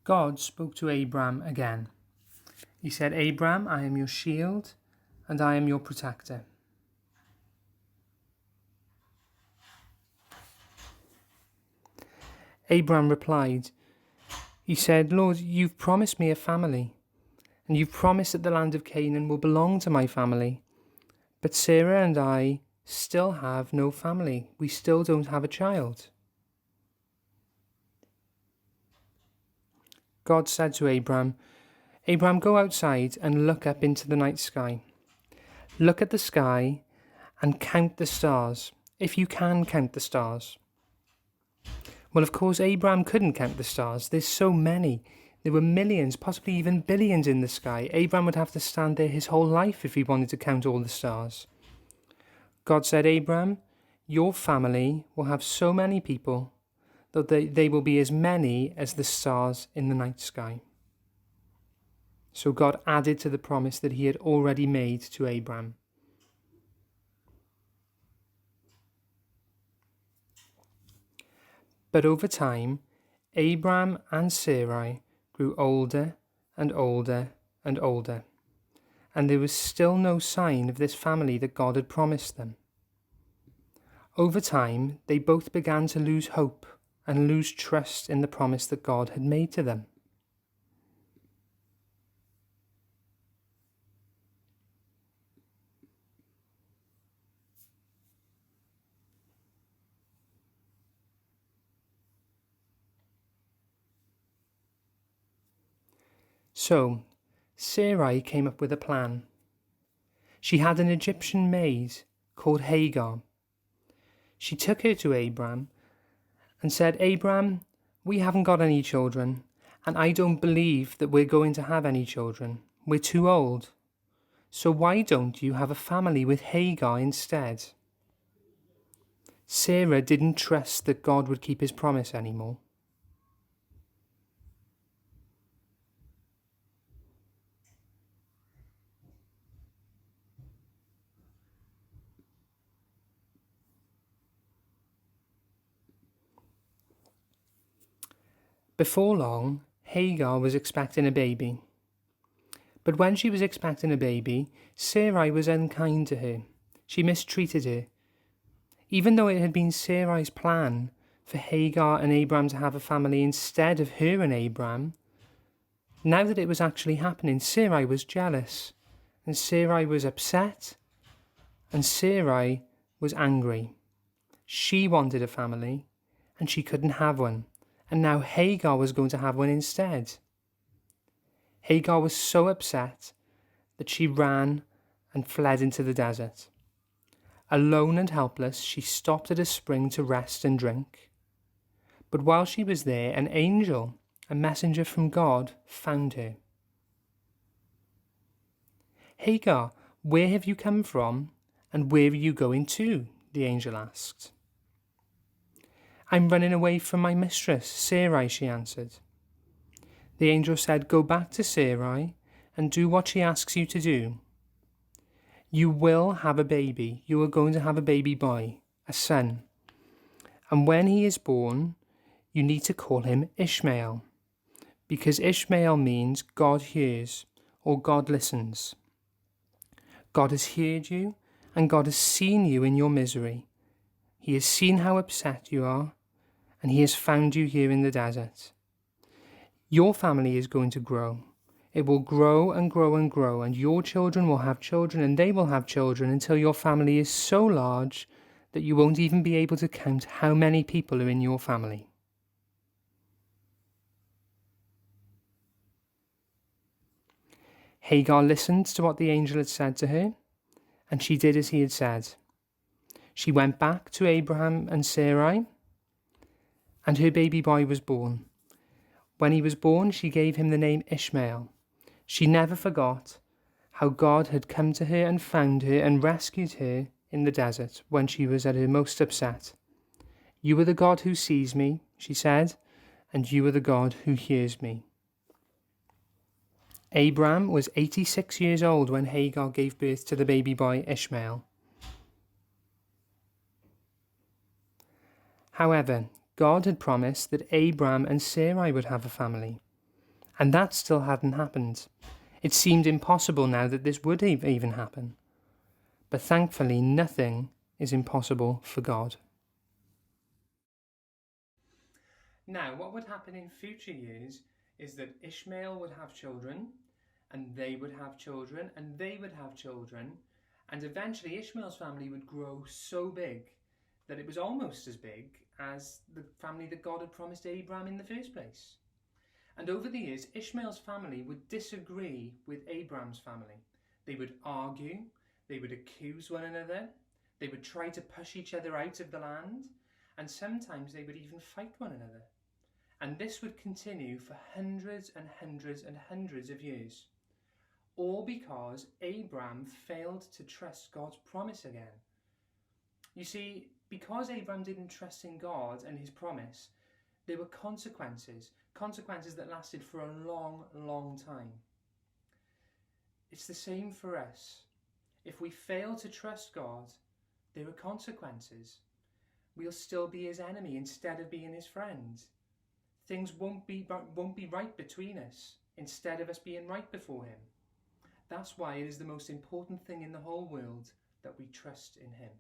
God spoke to Abram again. He said, Abram, I am your shield and I am your protector. Abram replied, he said, Lord, you've promised me a family, and you've promised that the land of Canaan will belong to my family. But Sarah and I still have no family. We still don't have a child. God said to Abram, Abram, go outside and look up into the night sky. Look at the sky and count the stars, if you can count the stars. Well, of course, Abram couldn't count the stars. There's so many. There were millions, possibly even billions in the sky. Abram would have to stand there his whole life if he wanted to count all the stars. God said, Abram, your family will have so many people that they will be as many as the stars in the night sky. So God added to the promise that he had already made to Abram. But over time, Abram and Sarai grew older and older and older, and there was still no sign of this family that God had promised them. Over time, they both began to lose hope and lose trust in the promise that God had made to them. So, Sarai came up with a plan. She had an Egyptian maid called Hagar. She took her to Abram and said, Abram, we haven't got any children, and I don't believe that we're going to have any children. We're too old. So why don't you have a family with Hagar instead? Sarah didn't trust that God would keep his promise anymore. Before long, Hagar was expecting a baby. But when she was expecting a baby, Sarai was unkind to her. She mistreated her. Even though it had been Sarai's plan for Hagar and Abram to have a family instead of her and Abram, now that it was actually happening, Sarai was jealous, and Sarai was upset, and Sarai was angry. She wanted a family, and she couldn't have one, and now Hagar was going to have one instead. Hagar was so upset that she ran and fled into the desert. Alone and helpless, she stopped at a spring to rest and drink. But while she was there, an angel, a messenger from God, found her. Hagar, where have you come from, and where are you going to? The angel asked. I'm running away from my mistress, Sarai, she answered. The angel said, go back to Sarai and do what she asks you to do. You will have a baby. You are going to have a baby boy, a son. And when he is born, you need to call him Ishmael, because Ishmael means God hears or God listens. God has heard you and God has seen you in your misery. He has seen how upset you are, and he has found you here in the desert. Your family is going to grow. It will grow and grow and grow, and your children will have children, and they will have children until your family is so large that you won't even be able to count how many people are in your family. Hagar listened to what the angel had said to her, and she did as he had said. She went back to Abraham and Sarai, and her baby boy was born. When he was born, she gave him the name Ishmael. She never forgot how God had come to her and found her and rescued her in the desert when she was at her most upset. You are the God who sees me, she said, and you are the God who hears me. Abram was 86 years old when Hagar gave birth to the baby boy Ishmael. However, God had promised that Abram and Sarai would have a family. And that still hadn't happened. It seemed impossible now that this would even happen. But thankfully, nothing is impossible for God. Now, what would happen in future years is that Ishmael would have children, and they would have children, and they would have children, and eventually Ishmael's family would grow so big that it was almost as big as the family that God had promised Abraham in the first place. And over the years, Ishmael's family would disagree with Abraham's family. They would argue, they would accuse one another, they would try to push each other out of the land, and sometimes they would even fight one another. And this would continue for hundreds and hundreds and hundreds of years. All because Abraham failed to trust God's promise again. You see, because Abraham didn't trust in God and his promise, there were consequences that lasted for a long, long time. It's the same for us. If we fail to trust God, there are consequences. We'll still be his enemy instead of being his friend. Things won't be right between us instead of us being right before him. That's why it is the most important thing in the whole world that we trust in him.